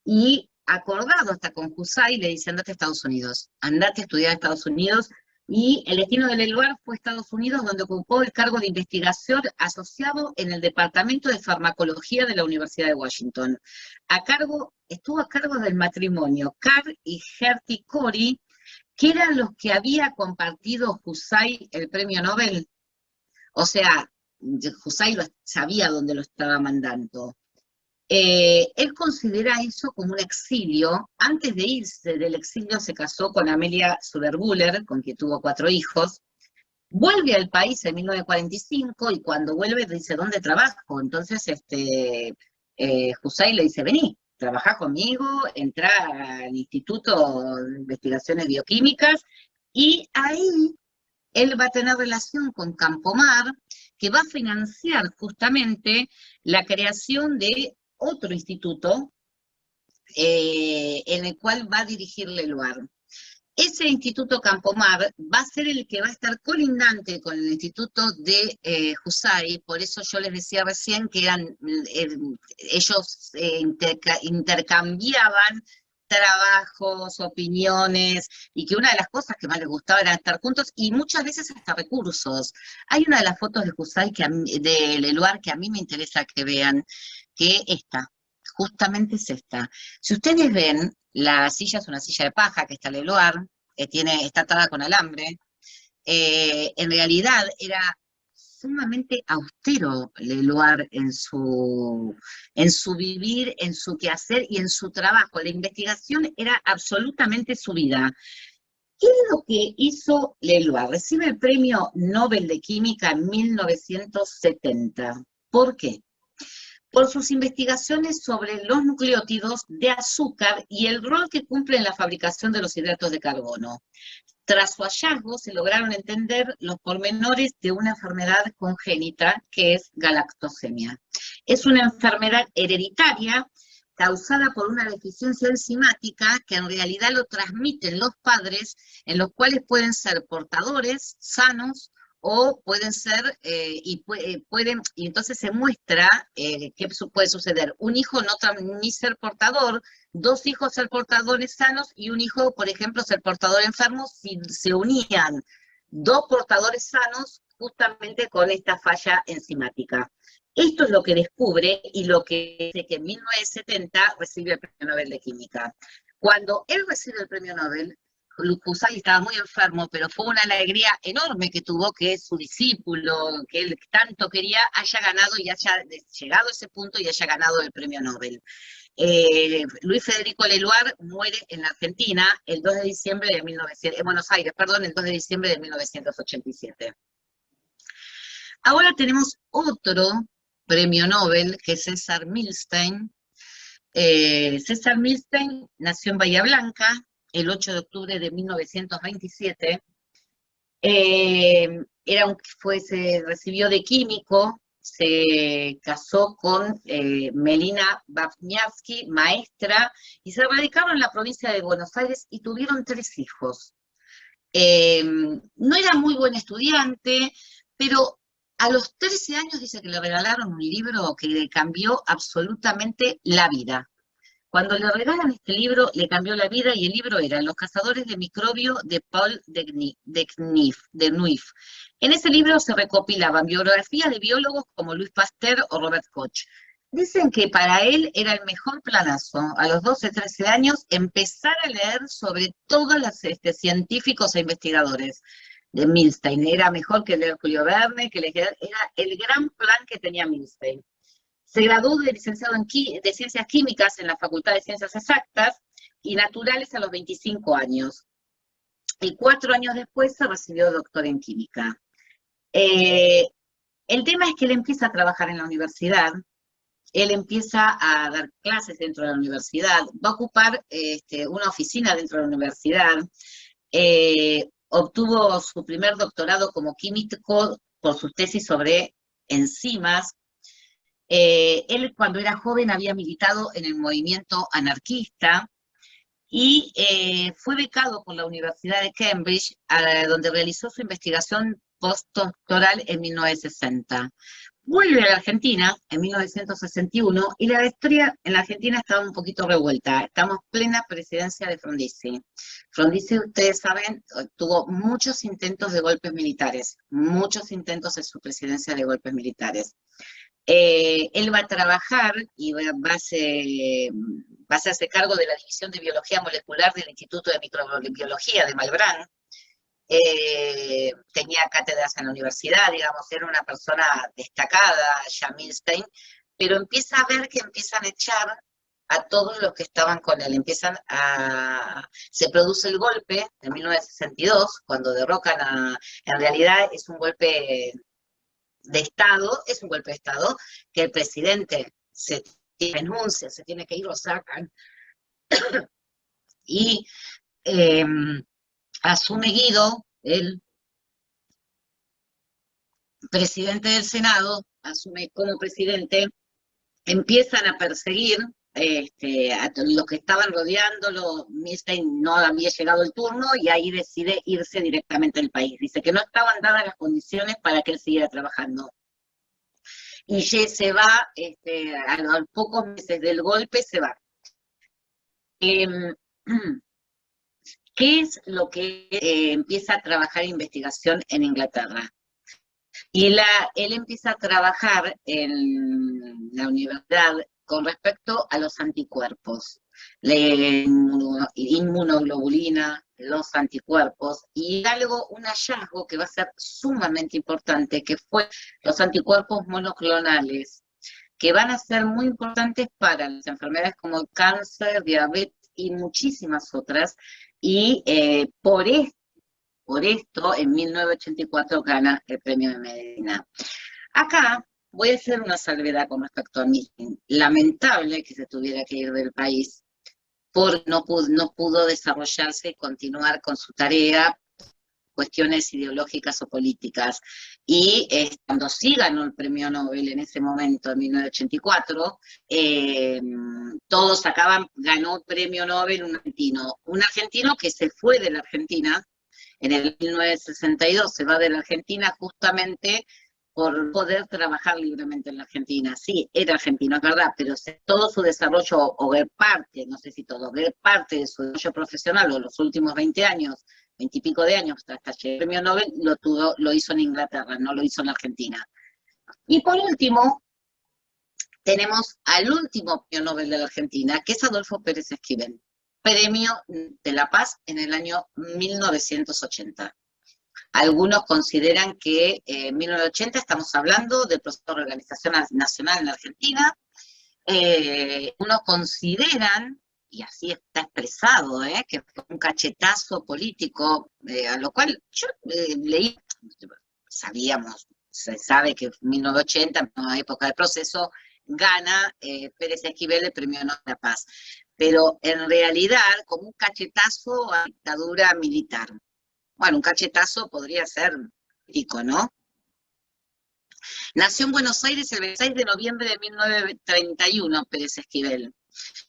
y acordado hasta con Jusay, le dice: andate a Estados Unidos, andate a estudiar a Estados Unidos. Y el destino de Leloir fue Estados Unidos, donde ocupó el cargo de investigación asociado en el Departamento de Farmacología de la Universidad de Washington. Estuvo a cargo del matrimonio Carl y Gertie Cori, que eran los que había compartido Jusay el premio Nobel. O sea, Jusay sabía dónde lo estaba mandando. Él considera eso como un exilio. Antes de irse del exilio se casó con Amelia Zuberbuller, con quien tuvo 4 hijos. Vuelve al país en 1945 y cuando vuelve dice: ¿dónde trabajo? Entonces Jusay le dice: vení, trabajá conmigo, entrá al Instituto de Investigaciones Bioquímicas, y ahí él va a tener relación con Campomar, que va a financiar justamente la creación de otro instituto en el cual va a dirigir Leloir. Ese Instituto Campomar va a ser el que va a estar colindante con el Instituto de Jusay. Por eso yo les decía recién que ellos intercambiaban trabajos, opiniones, y que una de las cosas que más les gustaba era estar juntos, y muchas veces hasta recursos. Hay una de las fotos de Jusay, de Leloir, que a mí me interesa que vean, que justamente es esta. Si ustedes ven, la silla es una silla de paja que está Leloir, está atada con alambre. En realidad era sumamente austero Leloir en su vivir, en su quehacer y en su trabajo. La investigación era absolutamente su vida. ¿Qué es lo que hizo Leloir? Recibe el premio Nobel de Química en 1970. ¿Por qué? Por sus investigaciones sobre los nucleótidos de azúcar y el rol que cumplen en la fabricación de los hidratos de carbono. Tras su hallazgo, se lograron entender los pormenores de una enfermedad congénita que es galactosemia. Es una enfermedad hereditaria causada por una deficiencia enzimática que en realidad lo transmiten los padres, en los cuales pueden ser portadores sanos o pueden ser, y entonces se muestra qué puede suceder. Un hijo no ni ser portador, 2 hijos ser portadores sanos, y un hijo, por ejemplo, ser portador enfermo, si se unían 2 portadores sanos justamente con esta falla enzimática. Esto es lo que descubre y lo que dice que en 1970 recibe el Premio Nobel de Química. Cuando él recibe el Premio Nobel, Jusay estaba muy enfermo, pero fue una alegría enorme que tuvo que su discípulo, que él tanto quería, haya ganado y haya llegado a ese punto y haya ganado el Premio Nobel. Luis Federico Leloir muere en la Argentina el 2 de diciembre de 1900, en Buenos Aires, perdón, el 2 de diciembre de 1987. Ahora tenemos otro Premio Nobel, que es César Milstein. César Milstein nació en Bahía Blanca el 8 de octubre de 1927. Se recibió de químico, se casó con Melina Bafniavsky, maestra, y se radicaron en la provincia de Buenos Aires y tuvieron 3 hijos. No era muy buen estudiante, pero a los 13 años dice que le regalaron un libro que le cambió absolutamente la vida. Cuando le regalan este libro, le cambió la vida, y el libro era Los cazadores de microbio de Paul de Nuif. En ese libro se recopilaban biografías de biólogos como Louis Pasteur o Robert Koch. Dicen que para él era el mejor planazo, a los 12, 13 años, empezar a leer sobre todos los científicos e investigadores de Milstein. Era mejor que leer Julio Verne, era el gran plan que tenía Milstein. Se graduó de licenciado de Ciencias Químicas en la Facultad de Ciencias Exactas y Naturales a los 25 años. Y 4 años después se recibió doctor en Química. El tema es que él empieza a trabajar en la universidad él empieza a dar clases dentro de la universidad, va a ocupar una oficina dentro de la universidad, obtuvo su primer doctorado como químico por sus tesis sobre enzimas. Él cuando era joven había militado en el movimiento anarquista y fue becado por la Universidad de Cambridge, donde realizó su investigación postdoctoral en 1960. Vuelve a la Argentina en 1961 y la historia en la Argentina estaba un poquito revuelta. Estamos plena presidencia de Frondizi. Frondizi, ustedes saben, tuvo muchos intentos de golpes militares, muchos intentos en su presidencia de golpes militares. Él va a trabajar y va a hacerse cargo de la División de Biología Molecular del Instituto de Microbiología de Malbrán. Tenía cátedras en la universidad, digamos, era una persona destacada, ya Milstein, pero empieza a ver que empiezan a echar a todos los que estaban con él. Se produce el golpe de 1962, cuando derrocan en realidad es un golpe de Estado, es un golpe de Estado, que el presidente se renuncia, se tiene que ir, lo sacan, y asume Guido, el presidente del Senado, asume como presidente, empiezan a perseguir a los que estaban rodeándolo. Milstein no había llegado el turno y ahí decide irse directamente del país. Dice que no estaban dadas las condiciones para que él siguiera trabajando. Y se va, a los pocos meses del golpe se va. ¿Qué es lo que empieza a trabajar investigación en Inglaterra? Y él empieza a trabajar en la universidad con respecto a los anticuerpos, la inmunoglobulina, los anticuerpos, y un hallazgo que va a ser sumamente importante, que fue los anticuerpos monoclonales, que van a ser muy importantes para las enfermedades como el cáncer, diabetes y muchísimas otras, y por esto, en 1984 gana el premio de medicina. Acá voy a hacer una salvedad con respecto a mí. Lamentable que se tuviera que ir del país, porque no pudo desarrollarse y continuar con su tarea, cuestiones ideológicas o políticas. Y cuando sí ganó el premio Nobel en ese momento, en 1984, todos ganó el premio Nobel un argentino que se fue de la Argentina. En el 1962 se va de la Argentina justamente por poder trabajar libremente en la Argentina. Sí, era argentino, es verdad, pero todo su desarrollo, o ver parte, no sé si todo, ver parte de su desarrollo profesional, o los últimos 20 años, 20 y pico de años, hasta el premio Nobel, lo hizo en Inglaterra, no lo hizo en la Argentina. Y por último, tenemos al último premio Nobel de la Argentina, que es Adolfo Pérez Esquivel. Premio de la Paz en el año 1980. Algunos consideran que en 1980 estamos hablando del proceso de organización nacional en la Argentina. Unos consideran, y así está expresado, que fue un cachetazo político, a lo cual yo leí, se sabe que en 1980, en una época de proceso, gana Pérez Esquivel el premio Nobel de la Paz. Pero en realidad como un cachetazo a la dictadura militar. Bueno, un cachetazo podría ser rico, ¿no? Nació en Buenos Aires el 26 de noviembre de 1931, Pérez Esquivel.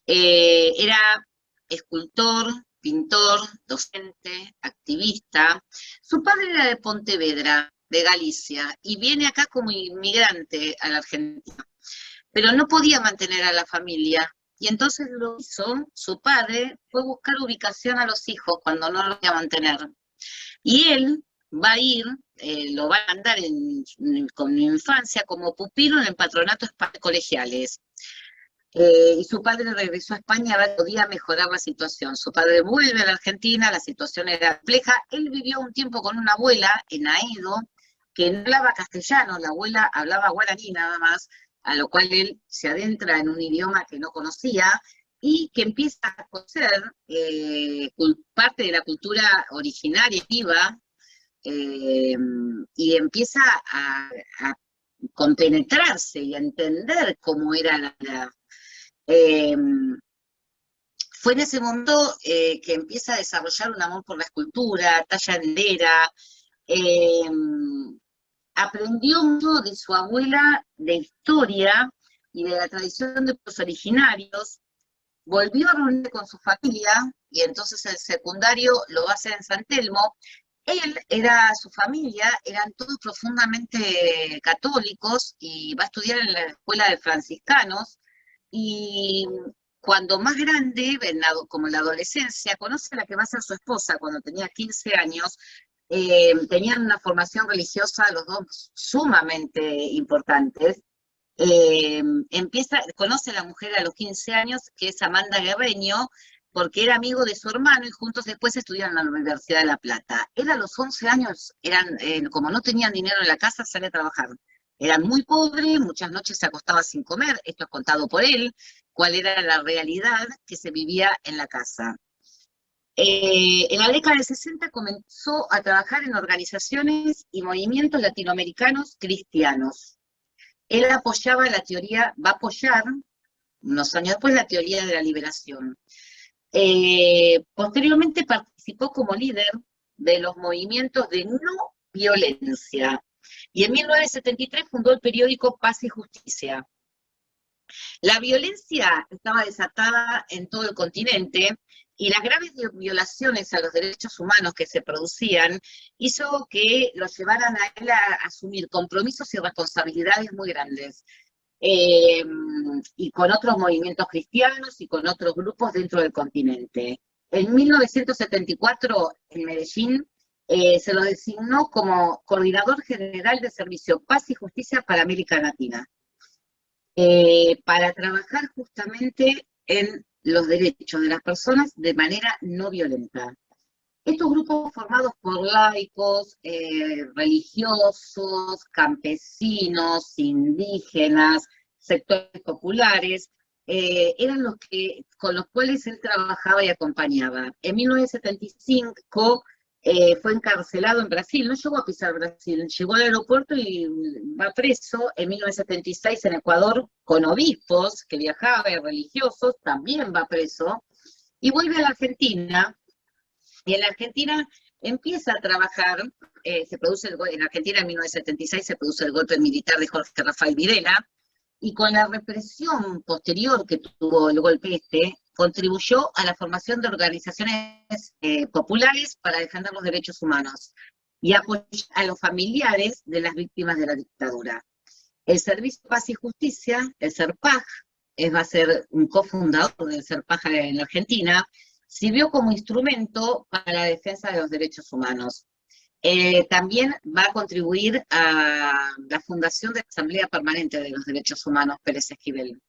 Era escultor, pintor, docente, activista. Su padre era de Pontevedra, de Galicia, y viene acá como inmigrante a la Argentina. Pero no podía mantener a la familia. Y entonces lo hizo, su padre fue buscar ubicación a los hijos cuando no los podía mantener. Y él va a ir, lo va a andar con infancia como pupilo en el patronato de colegiales. Y su padre regresó a España a ver si podía mejorar la situación. Su padre vuelve a la Argentina, la situación era compleja. Él vivió un tiempo con una abuela en Aedo, que no hablaba castellano, la abuela hablaba guaraní nada más, a lo cual él se adentra en un idioma que no conocía y que empieza a conocer parte de la cultura originaria viva, y empieza a compenetrarse y a entender cómo era eh, fue en ese momento que empieza a desarrollar un amor por la escultura, talla de madera, eh, aprendió mucho de su abuela de historia y de la tradición de los originarios, volvió a reunirse con su familia, y entonces el secundario lo va a hacer en San Telmo. Su familia, eran todos profundamente católicos, y va a estudiar en la escuela de franciscanos, y cuando más grande, como en la adolescencia, conoce a la que va a ser su esposa cuando tenía 15 años. Tenían una formación religiosa los dos sumamente importantes. Conoce a la mujer a los 15 años, que es Amanda Guerreño, porque era amigo de su hermano, y juntos después estudiaron en la Universidad de La Plata. Él a los 11 años, como no tenían dinero en la casa, sale a trabajar. Eran muy pobres, muchas noches se acostaba sin comer, esto es contado por él, cuál era la realidad que se vivía en la casa. En la década del 60 comenzó a trabajar en organizaciones y movimientos latinoamericanos cristianos. Él apoyaba va a apoyar, unos años después, la teoría de la liberación. Posteriormente participó como líder de los movimientos de no violencia, y en 1973 fundó el periódico Paz y Justicia. La violencia estaba desatada en todo el continente, y las graves violaciones a los derechos humanos que se producían hizo que lo llevaran a él a asumir compromisos y responsabilidades muy grandes, y con otros movimientos cristianos y con otros grupos dentro del continente. En 1974, en Medellín, se lo designó como Coordinador General de Servicio Paz y Justicia para América Latina, para trabajar justamente en los derechos de las personas de manera no violenta. Estos grupos formados por laicos, religiosos, campesinos, indígenas, sectores populares, eran con los cuales él trabajaba y acompañaba. En 1975 fue encarcelado en Brasil, no llegó a pisar Brasil, llegó al aeropuerto y va preso. En 1976 en Ecuador, con obispos que viajaban y religiosos, también va preso, y vuelve a la Argentina. Y en la Argentina empieza a trabajar, en Argentina en 1976 se produce el golpe militar de Jorge Rafael Videla, y con la represión posterior que tuvo el golpe contribuyó a la formación de organizaciones populares para defender los derechos humanos y apoyar a los familiares de las víctimas de la dictadura. El Servicio Paz y Justicia, el SERPAJ, va a ser un cofundador del SERPAJ en la Argentina, sirvió como instrumento para la defensa de los derechos humanos. También va a contribuir a la fundación de la Asamblea Permanente de los Derechos Humanos, Pérez Esquivel.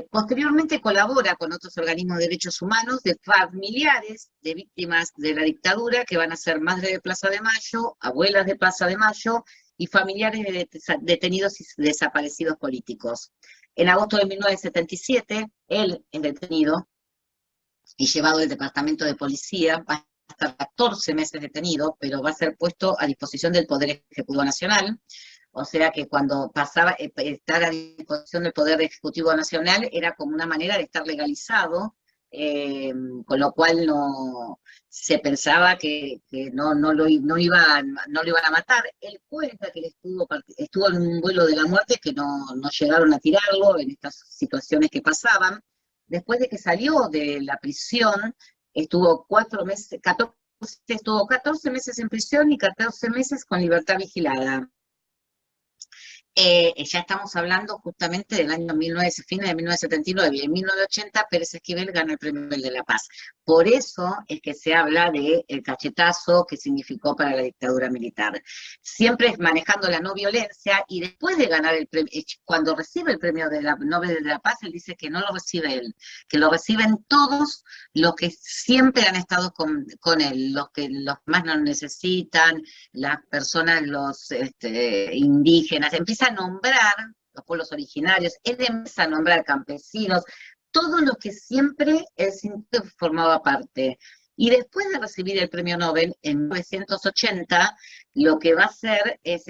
Posteriormente colabora con otros organismos de derechos humanos, de familiares de víctimas de la dictadura, que van a ser madres de Plaza de Mayo, abuelas de Plaza de Mayo, y familiares de detenidos y desaparecidos políticos. En agosto de 1977, él es detenido y llevado al departamento de policía, va a estar 14 meses detenido, pero va a ser puesto a disposición del Poder Ejecutivo Nacional. O sea que cuando pasaba estar a disposición del Poder Ejecutivo Nacional era como una manera de estar legalizado, con lo cual no se pensaba que no lo iban a matar. Él cuenta que él estuvo en un vuelo de la muerte, que no llegaron a tirarlo en estas situaciones que pasaban. Después de que salió de la prisión, estuvo 14 meses en prisión y 14 meses con libertad vigilada. Ya estamos hablando justamente del año fines de 1979, y en 1980 Pérez Esquivel gana el Premio Nobel de la Paz. Por eso es que se habla del cachetazo que significó para la dictadura militar. Siempre manejando la no violencia, y después de ganar el premio, cuando recibe el Premio Nobel de la Paz, él dice que no lo recibe él, que lo reciben todos los que siempre han estado con él, los que los más nos necesitan, las personas, los indígenas. Empieza a nombrar los pueblos originarios, él empieza a nombrar campesinos, todos los que siempre él sintió formaba parte. Y después de recibir el Premio Nobel en 1980, lo que va a hacer es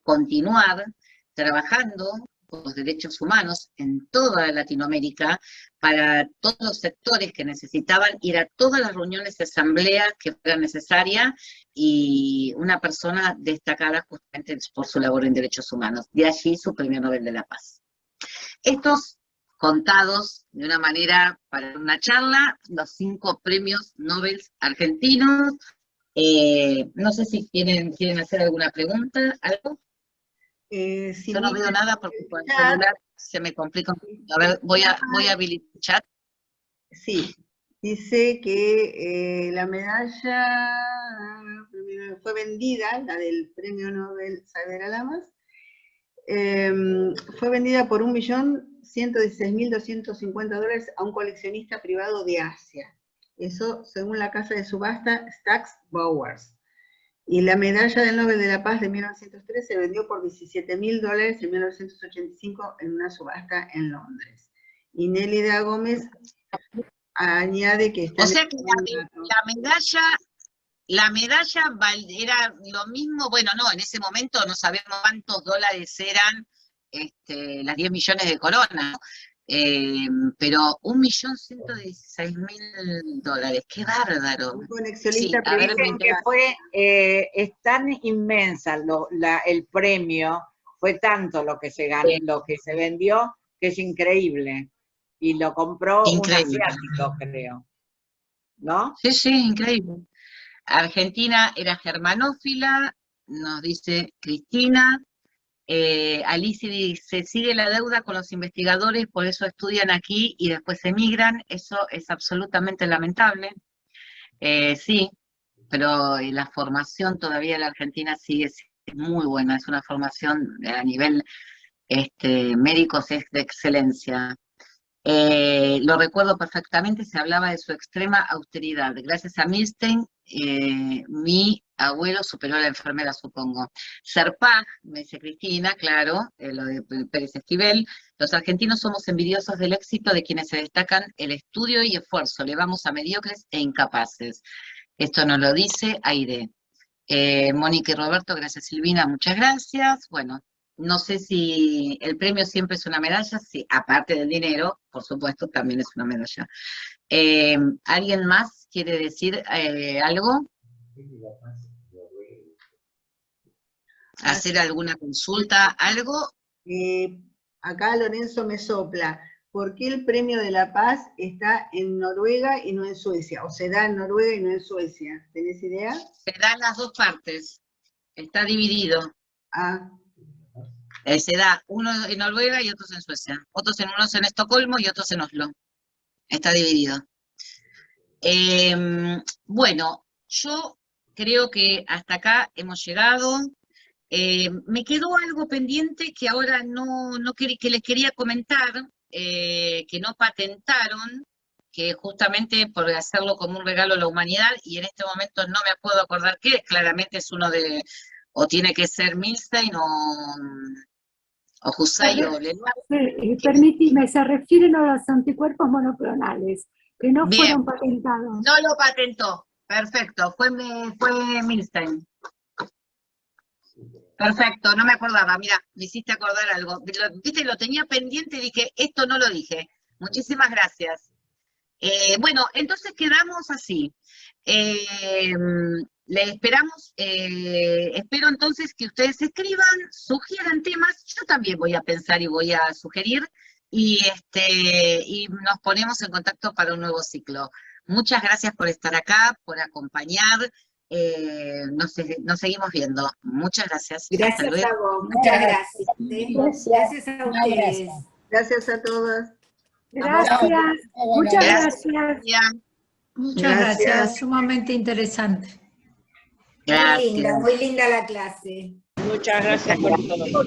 continuar trabajando por los derechos humanos en toda Latinoamérica para todos los sectores que necesitaban ir a todas las reuniones de asamblea que fueran necesarias y una persona destacada justamente por su labor en derechos humanos. De allí su Premio Nobel de la Paz. Estos contados de una manera para una charla, los 5 premios Nobel argentinos. No sé si quieren hacer alguna pregunta, algo. Si Yo no veo nada porque con el celular se me complica. A ver, voy a habilitar el chat. Sí, dice que la medalla fue vendida, la del Premio Nobel Saavedra Lamas, fue vendida por $1.116.250 a un coleccionista privado de Asia. Eso según la casa de subasta Stack's Bowers. Y la medalla del Nobel de la Paz de 1903 se vendió por $17.000 en 1985 en una subasta en Londres. Y Nélida Gómez añade que está... O sea que la medalla era lo mismo, bueno, no, en ese momento no sabemos cuántos dólares eran las 10 millones de coronas, pero $1.116.000, qué bárbaro. Un conexionista Sí, a ver, dicen que es tan inmensa el premio, fue tanto lo que se ganó, lo que se vendió, que es increíble. Y lo compró un asiático, creo. ¿No? Sí, sí, increíble. Argentina era germanófila, nos dice Cristina. Alicia dice, sigue la deuda con los investigadores, por eso estudian aquí y después emigran. Eso es absolutamente lamentable. Sí, pero la formación todavía en la Argentina sigue siendo muy buena, es una formación a nivel médicos es de excelencia. Lo recuerdo perfectamente, se hablaba de su extrema austeridad. Gracias a Milstein, mi abuelo superó a la enfermera, supongo. Serpag, me dice Cristina, claro, lo de Pérez Esquivel. Los argentinos somos envidiosos del éxito de quienes se destacan el estudio y esfuerzo. Le vamos a mediocres e incapaces. Esto nos lo dice Aire. Mónica y Roberto, gracias Silvina, muchas gracias. Bueno, no sé si el premio siempre es una medalla, sí, aparte del dinero, por supuesto, también es una medalla. ¿Alguien más quiere decir algo? ¿Hacer alguna consulta, algo? Acá Lorenzo me sopla. ¿Por qué el Premio de la Paz está en Noruega y no en Suecia? O se da en Noruega y no en Suecia. ¿Tenés idea? Se da en las dos partes. Está dividido. Ah. Se da uno en Noruega y otros en Suecia. Unos en Estocolmo y otros en Oslo. Está dividido. Bueno, yo creo que hasta acá hemos llegado. Me quedó algo pendiente que ahora que les quería comentar, que no patentaron, que justamente por hacerlo como un regalo a la humanidad, y en este momento no me puedo acordar qué, claramente es uno de, o tiene que ser Milstein o Husay o Lenoir. Permíteme, se refieren a los anticuerpos monoclonales, que no Bien, fueron patentados. No lo patentó, perfecto, fue Milstein. Perfecto, no me acordaba, mira, me hiciste acordar algo. Viste, lo tenía pendiente y dije, esto no lo dije. Muchísimas gracias. Bueno, entonces quedamos así. Le esperamos, espero entonces que ustedes escriban, sugieran temas, yo también voy a pensar y voy a sugerir, y nos ponemos en contacto para un nuevo ciclo. Muchas gracias por estar acá, por acompañar. Nos seguimos viendo. Muchas gracias. Gracias a vos, muchas gracias. Gracias a ustedes. Gracias a todas. Gracias, muchas gracias. Muchas gracias, sumamente interesante. Muy linda la clase. Muchas gracias por todo.